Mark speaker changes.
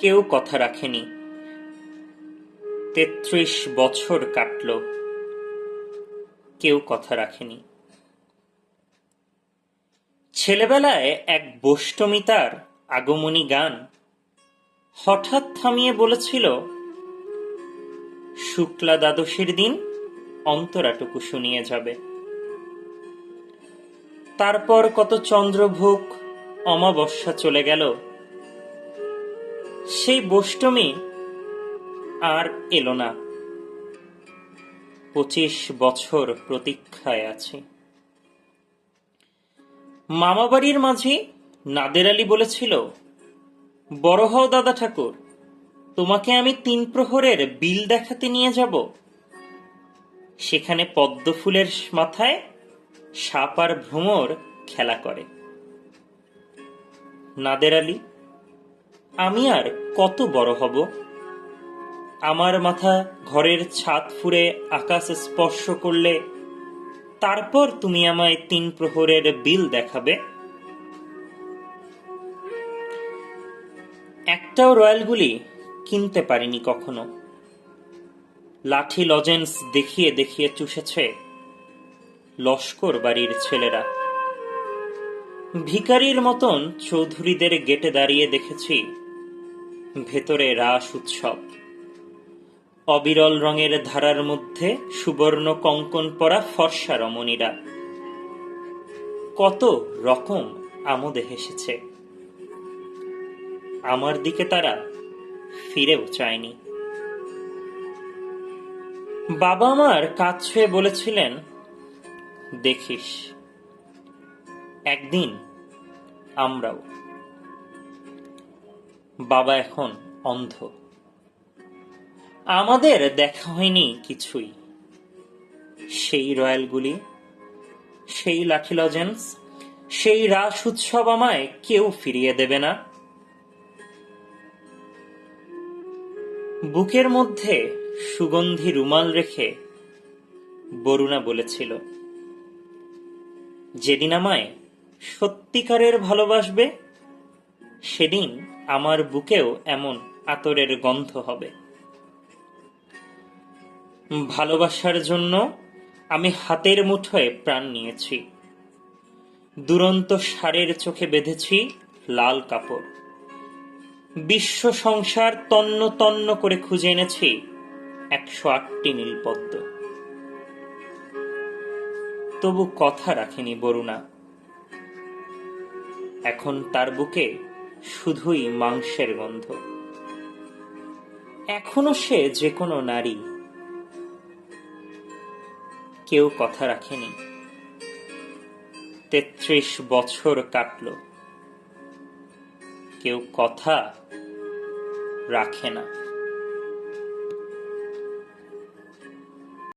Speaker 1: কেউ কথা রাখেনি। ৩৩ বছর কাটল, কেউ কথা রাখেনি। ছেলেবেলায় এক বোষ্টমিতার আগমনী গান হঠাৎ থামিয়ে বলেছিল, শুক্লা দ্বাদশীর দিন অন্তরাটুকু শুনিয়ে যাবে। তারপর কত চন্দ্রভোগ অমাবস্যা চলে গেল, সেই বোষ্টমী আর এলো না। ২৫ বছর প্রতীক্ষায় আছি। মামাবাড়ির মাঝি নাদের আলী বলেছিল, বড় হও দাদা ঠাকুর, তোমাকে আমি ৩ প্রহরের বিল দেখাতে নিয়ে যাব। সেখানে পদ্ম ফুলের মাথায় সাপ আর ভ্রমর খেলা করে। নাদের আলী, আমি আর কত বড় হব? আমার মাথা ঘরের ছাদ ফুঁড়ে আকাশ স্পর্শ করলে তারপর তুমি আমায় ৩ প্রহরের বিল দেখাবে? একটাও রয়্যালগুলি কিনতে পারিনি কখনো। লাঠি লজেন্স দেখিয়ে দেখিয়ে চুষেছে লস্কর বাড়ির ছেলেরা। ভিখারির মতন চৌধুরীদের গেটে দাঁড়িয়ে দেখেছি ভেতরে রাস উৎসব। অবিরল রঙের ধারার মধ্যে সুবর্ণ কঙ্কন পরা ফর্সা রমণীরা কত রকম আমোদে হেসেছে। আমার দিকে তারা ফিরেও চায়নি। বাবা আমার কাজ ছুঁয়ে বলেছিলেন, দেখিস একদিন আমরাও। বাবা এখন অন্ধ। আমাদের দেখা হয়নি কিছুই। সেই রয়্যালগুলি, সেই লাঠি লজেন্স, সেই রাস উৎসব আমায় কেউ ফিরিয়ে দেবে না। বুকের মধ্যে সুগন্ধি রুমাল রেখে বরুণা বলেছিল, যেদিন আমায় সত্যিকারের ভালোবাসবে সেদিন আমার বুকেও এমন আতরের গন্ধ হবে। ভালোবাসার জন্য আমি হাতের মুঠোয় প্রাণ নিয়েছি। দুরন্ত ষাঁড়ের চোখে বেঁধেছি লাল কাপড়। বিশ্ব সংসার তন্ন তন্ন করে খুঁজে এনেছি ১০৮টি নীলপদ্ম। তবু কথা রাখেনি বরুণা। এখন তার বুকে শুধুই মাংসের গন্ধ। এখনো সে যে কোনো নারী। কেউ কথা রাখেনি। ৩৩ বছর কাটল, কেউ কথা রাখে না।